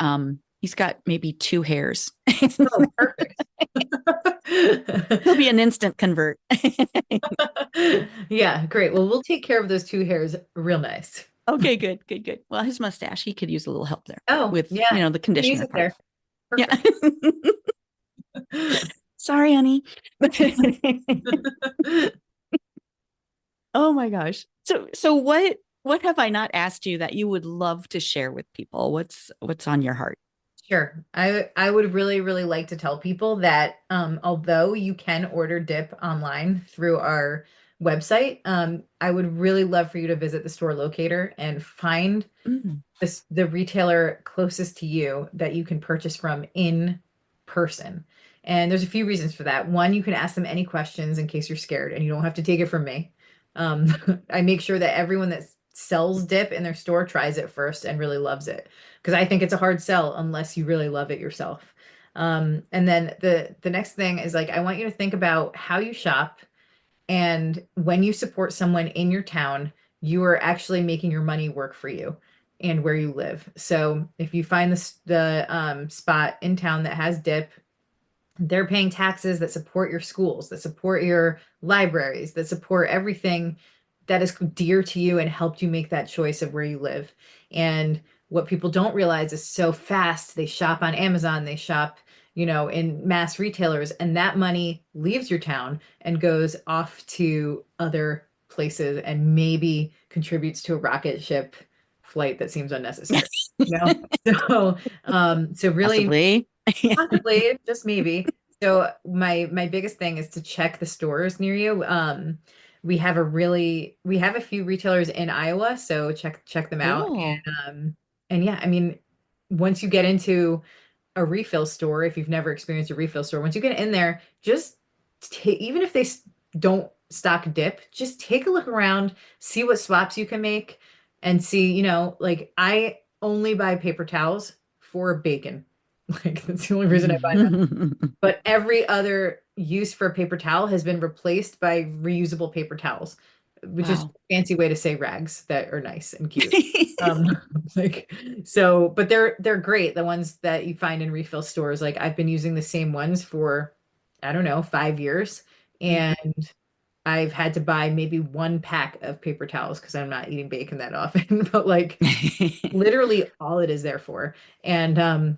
got maybe two hairs. Oh, perfect. He'll be an instant convert. Yeah, great. Well, we'll take care of those two hairs real nice. Okay, good, good, good. Well, his mustache, he could use a little help there Oh, with, yeah. the You can use conditioner it part. there. Yeah. Perfect. Sorry, honey. Oh my gosh. So what have I not asked you that you would love to share with people? What's on your heart? Sure. I would really, really like to tell people that although you can order dip online through our website, I would really love for you to visit the store locator and find Mm, the retailer closest to you that you can purchase from in person. And there's a few reasons for that. One, you can ask them any questions in case you're scared, and you don't have to take it from me. I make sure that everyone that sells dip in their store tries it first and really loves it, because I think it's a hard sell unless you really love it yourself. And then the next thing is like I want you to think about how you shop, and when you support someone in your town, you are actually making your money work for you and where you live. So if you find the spot in town that has dip, they're paying taxes that support your schools, that support your libraries, that support everything that is dear to you and helped you make that choice of where you live. And what people don't realize is so fast they shop on Amazon, they shop, in mass retailers, and that money leaves your town and goes off to other places and maybe contributes to a rocket ship flight that seems unnecessary. You know? So really Possibly. possibly, just maybe. So my biggest thing is to check the stores near you. We have a few retailers in Iowa, so check them out. Cool. And yeah, I mean, once you get into a refill store, if you've never experienced a refill store, once you get in there, just even if they don't stock dip, just take a look around, see what swaps you can make, and see, like I only buy paper towels for bacon. Like that's the only reason I buy them. But every other use for a paper towel has been replaced by reusable paper towels, which is Wow. a fancy way to say rags that are nice and cute. Um, like so, but they're great. The ones that you find in refill stores, like I've been using the same ones for, I don't know, 5 years, Mhm. and I've had to buy maybe one pack of paper towels because I'm not eating bacon that often. But like literally all it is there for. And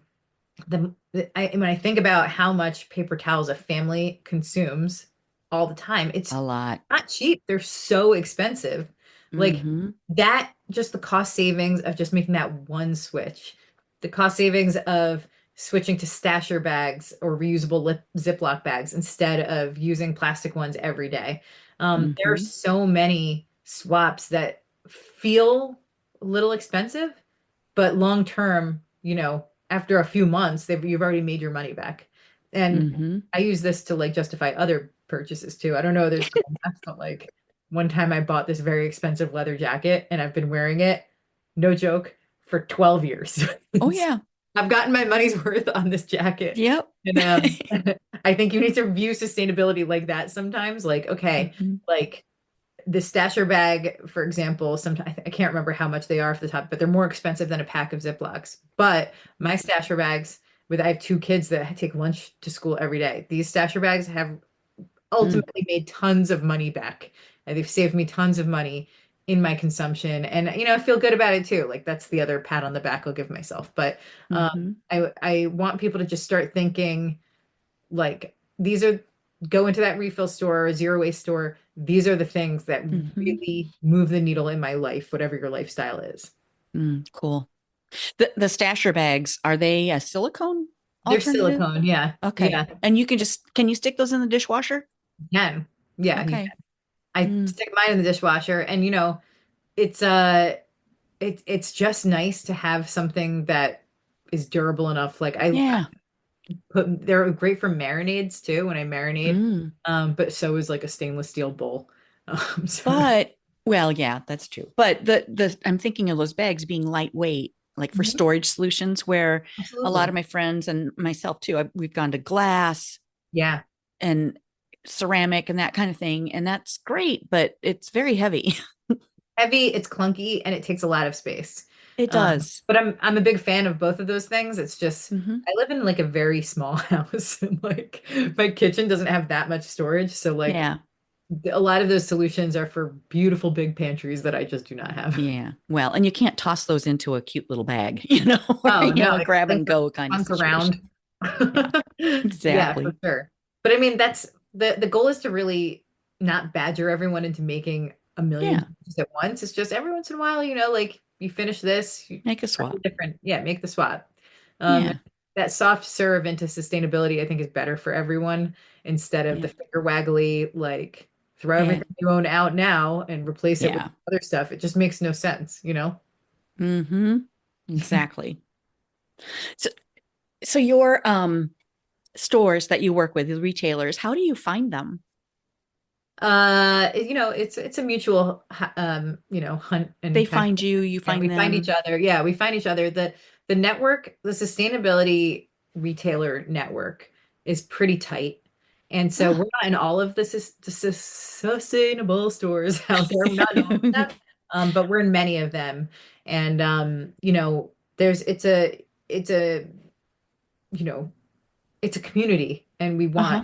when I think about how much paper towels a family consumes all the time, it's A lot. not cheap. They're so expensive. Like Hmm. that, just the cost savings of just making that one switch, the cost savings of switching to stasher bags or reusable Ziploc bags instead of using plastic ones every day. There are Hmm. so many swaps that feel a little expensive, but long term, after a few months, you've already made your money back. And Hmm. I use this to like justify other purchases too. I don't know there's going back, but like one time I bought this very expensive leather jacket and I've been wearing it, no joke, for 12 years. Oh, yeah. I've gotten my money's worth on this jacket. Yep. And I think you need to view sustainability like that sometimes. Like, okay, Hmm. like the stasher bag, for example, sometimes I can't remember how much they are off the top, but they're more expensive than a pack of Ziplocs. But my stasher bags, I have two kids that take lunch to school every day. These stasher bags have Mm. ultimately made tons of money back. And they've saved me tons of money in my consumption. And I feel good about it too. Like that's the other pat on the back I'll give myself. But Hmm. I want people to just start thinking like these are go into that refill store or zero waste store. These are the things that Hmm. really move the needle in my life, whatever your lifestyle is. Mm, cool. The stasher bags, are they a silicone They're alternative? silicone, yeah. Okay. Yeah. And can you stick those in the dishwasher? You can. Yeah, you Okay. can. I Mm. stick mine in the dishwasher and it's it's just nice to have something that is durable enough. Like I Yeah. put they're great for marinades too when I marinate. Mm. But so is like a stainless steel bowl. So But well, yeah, that's true. But the I'm thinking of those bags being lightweight, like for Mhm. storage solutions, where a lot Absolutely. of my friends and myself too, we've gone to glass Yeah. and ceramic and that kind of thing, and that's great, but it's very heavy. Heavy, it's clunky, and it takes a lot of space. It does. But I'm a big fan of both of those things. It's just Hmm. I live in like a very small house, and like my kitchen doesn't have that much storage. So like Yeah. a lot of those solutions are for beautiful big pantries that I just do not have. Yeah. Well, and you can't toss those into a cute little bag, or Oh no, a it's grab like and go kind of funk situation. around. Yeah, Yeah, for exactly. sure. But I mean, that's the goal is to really not badger everyone into making a million Yeah. purchases at once. It's just every once in a while, like you finish this, you Make a try a swap. different, yeah, make the swap. Um, Yeah. that soft serve into sustainability, I think, is better for everyone instead of the Yeah. finger waggly, like throw Yeah. everything you own out now and replace it with Yeah. other stuff. It just makes no sense? Hmm. Exactly. So so your stores that you work with, the retailers, how do you find them? It's a mutual hunt They and peck. find you, you And find we find each them. other. Yeah, we find each other. The network, the sustainability retailer network is pretty tight. And so Ah. we're not in all of the sustainable stores out there. We're not in all of them, but we're in many of them. And there's it's a you know it's a community and Uh-huh.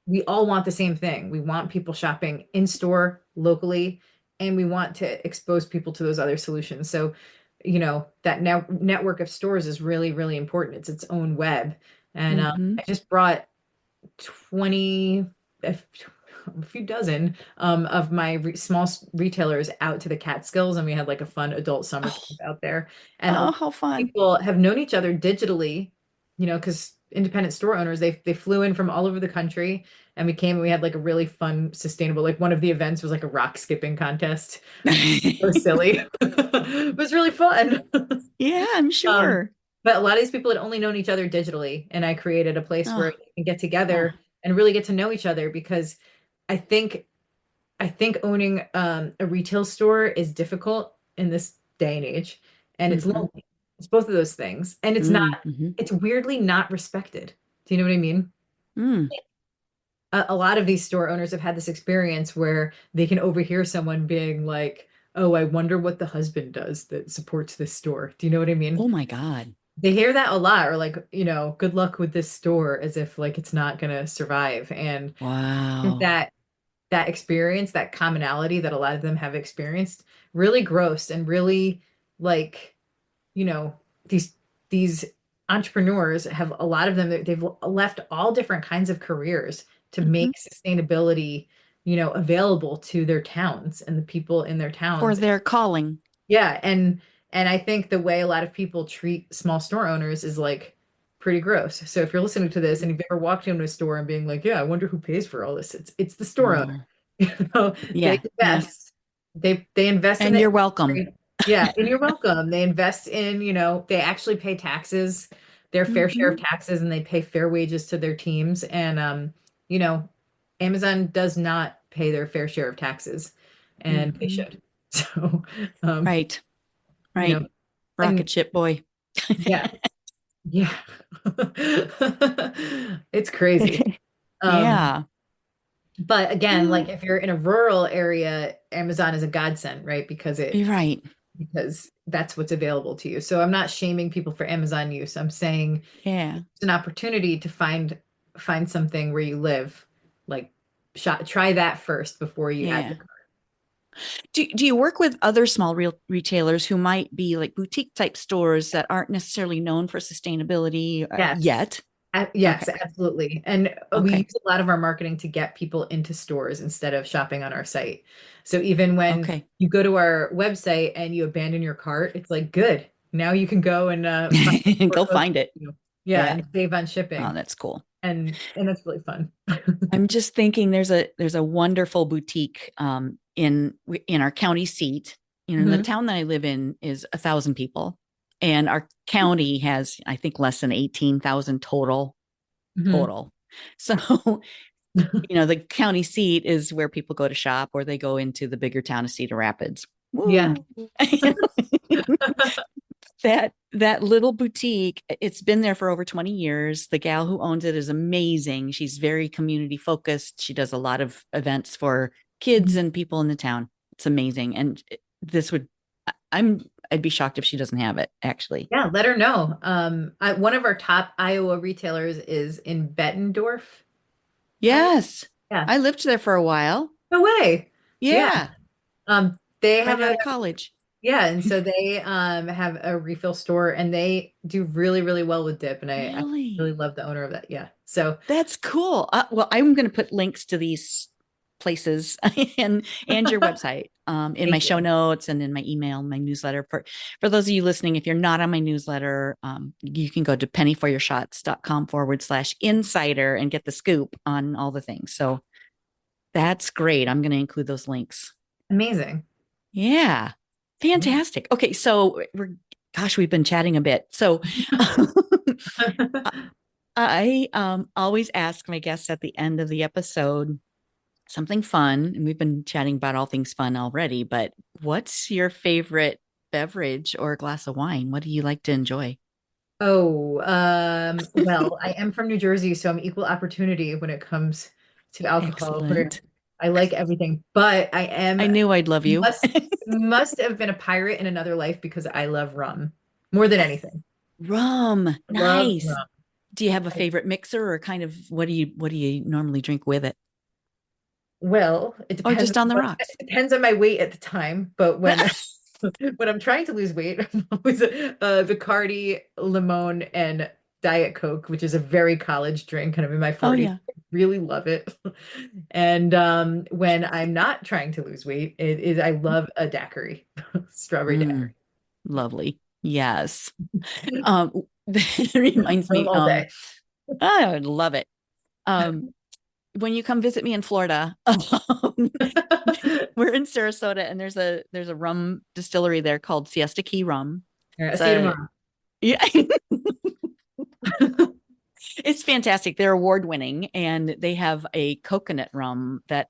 we all want the same thing. We want people shopping in store locally, and we want to expose people to those other solutions. So, that network of stores is really, really important. It's its own web. And Mm-hmm. I just brought 20, a few dozen of my small retailers out to the Catskills, and we had like a fun adult summer Oh, camp out there. And a lot oh, of how fun. people have known each other digitally, because independent store owners, they flew in from all over the country, and we came and we had like a really fun, sustainable, like one of the events was like a rock skipping contest. So silly. It was really fun. Yeah, I'm Um, sure. but a lot of these people had only known each other digitally, and I created a place where Oh, they can get oh. together and really get to know each other, because I think I think owning a retail store is difficult in this day and age, and it's Mm-hmm. lonely. It's both of those things, and Mm-hmm. it's weirdly not respected. Do you know what I mean? Mm. A lot of these store owners have had this experience where they can overhear someone being like, "Oh, I wonder what the husband does that supports this store." Do you know what I mean? Oh my God. They hear that a lot, or like, good luck with this store, as if like it's not gonna survive. And I think Wow. that experience, that commonality that a lot of them have experienced, really gross, and really, like, you know, these entrepreneurs have, a lot of them, they've left all different kinds of careers to Mm-hmm. make sustainability, available to their towns and the people in their For towns. their calling. Yeah, and I think the way a lot of people treat small store owners is like pretty gross. So if you're listening to this and you've ever walked into a store and being like, "Yeah, I wonder who pays for all this," it's the store owner. Oh, You know, they yeah, yeah. invest. They invest in And the you're welcome. industry. Yeah, and you're welcome. They invest in, they actually pay taxes, their fair share of Mm-hmm. taxes, and they pay fair wages to their teams. And you know, Amazon does not pay their fair share of taxes, and they Mm-hmm. should. So, um, Right, you know, right. and Rocket ship boy. yeah, yeah. It's crazy. Um, Yeah. but again, like Oh, if you're in a rural area, Amazon is a godsend, right? you're right. Because that's what's available to you. So I'm not shaming people for Amazon use. I'm saying Yeah. it's an opportunity to find something where you live. Like, try that first before you add Yeah. your cart. Do you work with other small real retailers who might be like boutique type stores that aren't necessarily known for sustainability Yes. yet? Yes, Okay. absolutely. And we Okay. use a lot of our marketing to get people into stores instead of shopping on our site. So even when Okay. you go to our website and you abandon your cart, it's like, good. Now you can go and find a store Go close find it. to you. Yeah, Yeah. and save on Oh, shipping. that's cool. And that's really fun. I'm just thinking there's a wonderful boutique in our county seat. The Hmm. town that I live in is 1,000 people, and our county has, I think, less than 18,000 Hmm. total. So, the county seat is where people go to shop, or they go into the bigger town of Cedar Rapids. Yeah. Woo. That little boutique, it's been there for over 20 years. The gal who owns it is amazing. She's very community focused. She does a lot of events for kids Mhm. and people in the town. It's amazing. And this would I'd be shocked if she doesn't have it, actually. Yeah, let her know. One of our top Iowa retailers is in Bettendorf, Iowa. Yes. Yeah. I lived there for a while. No way. Yeah. Yeah, They right have a out of college. Yeah, and so they have a refill store, and they do really, really well with dip, and I really Really? love the owner of that. Yeah. So That's cool. Well, I'm going to put links to these places and your website in my thank show you. notes and in my email, my newsletter. For those of you listening, if you're not on my newsletter, you can go to pennyforyourshots.com/insider and get the scoop on all the things. So that's great. I'm going to include those links. Amazing. Yeah. Yeah. Fantastic. Okay. So gosh, we've been chatting a bit. So I always ask my guests at the end of the episode something fun. And we've been chatting about all things fun already, but what's your favorite beverage or glass of wine? What do you like to enjoy? Oh, well, I am from New Jersey, so I'm equal opportunity when it comes to alcohol. Excellent. I like everything, but I knew I'd love you. must must have been a pirate in another life, because I love rum more than anything. Rum. I love Nice. rum. Do you have a favorite mixer, or kind of what do you normally drink with it? Well, it Or depends. just on the rocks? It depends on my weight at the time, but when I'm trying to lose weight, I'm always Bacardi, Limon, and Diet Coke, which is a very college drink, kind of in my Oh 40s. yeah. I really love it. And when I'm not trying to lose weight, I love a daiquiri, strawberry daiquiri. Lovely. Yes. That reminds Rum me, all day. I would love it. When you come visit me in Florida, we're in Sarasota, and there's a rum distillery there called Siesta Key Rum. All right, I'll It's see you tomorrow. Yeah. It's fantastic. They're award winning, and they have a toasted coconut rum that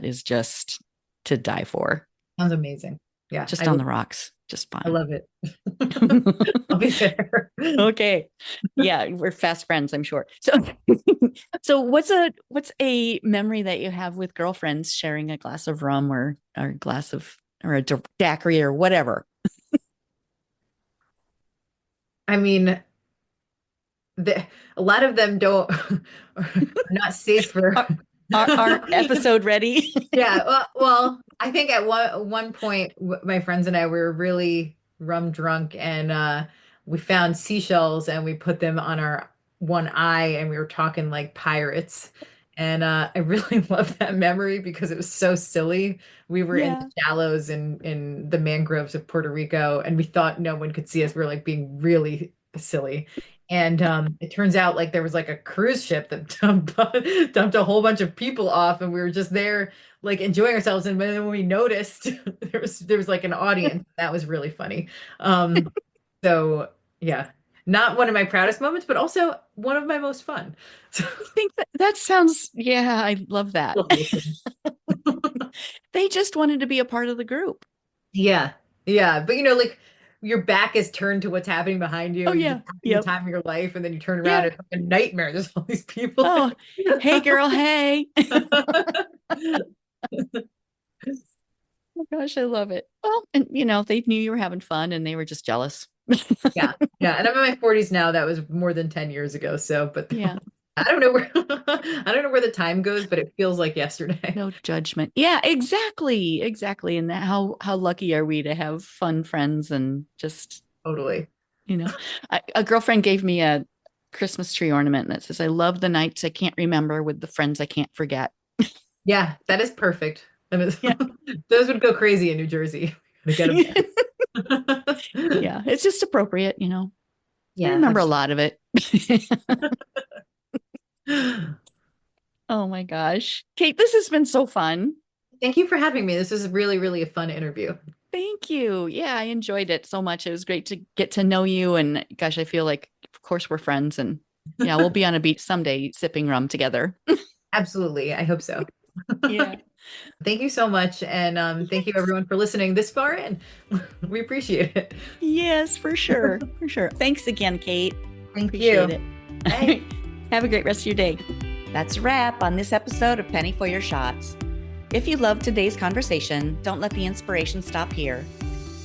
is just to die for. Sounds amazing. Yeah, Just on the rocks. Just fun. I love it. I'll be there. Okay. Yeah, we're fast friends, I'm sure. So what's a memory that you have with girlfriends sharing a glass of rum or a glass of or a daiquiri or whatever? I mean, a lot of them are not safe for Aren't episode ready? Yeah, well, I think at one point my friends and I were really rum drunk, and we found seashells and we put them on our one eye, and we were talking like pirates. And I really love that memory because it was so silly. We were in the shallows in the mangroves of Puerto Rico, and we thought no one could see us. We were like being really silly. And it turns out like there was like a cruise ship that dumped a whole bunch of people off, and we were just there like enjoying ourselves. And then when we noticed, there was like an audience. That was really funny. So yeah, not one of my proudest moments, but also one of my most fun. So, I think that sounds, yeah, I love that. They just wanted to be a part of the group. Yeah. Yeah. But like your back is turned to what's happening behind you. Oh, yeah. The time of your life. And then you turn around, it's like a nightmare. There's all these people. Oh, hey girl, hey. Oh gosh, I love it. Well, and they knew you were having fun and they were just jealous. Yeah. Yeah. And I'm in my 40s now. That was more than 10 years ago. So, but yeah. I don't know where the time goes, but it feels like yesterday. No judgment. Yeah, exactly. Exactly. And how lucky are we to have fun friends and just totally. A girlfriend gave me a Christmas tree ornament that says, "I love the nights I can't remember with the friends I can't forget." Yeah, that is perfect. Those would go crazy in New Jersey. Yeah, it's just appropriate, Yeah, I remember a lot of it. Oh my gosh. Kate, this has been so fun. Thank you for having me. This was really, really a fun interview. Thank you. Yeah, I enjoyed it so much. It was great to get to know you. And gosh, I feel like, of course, we're friends. And yeah, we'll be on a beach someday sipping rum together. Absolutely. I hope so. Yeah. Thank you so much. And thank you, everyone, for listening this far in. We appreciate it. Yes, for sure. For sure. Thanks again, Kate. Thank you. It. Have a great rest of your day. That's a wrap on this episode of Penny for Your Shots. If you loved today's conversation, don't let the inspiration stop here.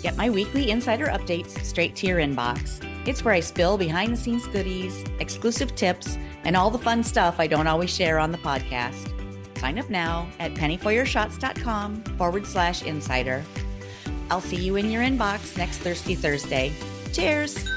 Get my weekly insider updates straight to your inbox. It's where I spill behind-the-scenes goodies, exclusive tips, and all the fun stuff I don't always share on the podcast. Sign up now at pennyforyourshots.com/insider. I'll see you in your inbox next Thirsty Thursday. Cheers!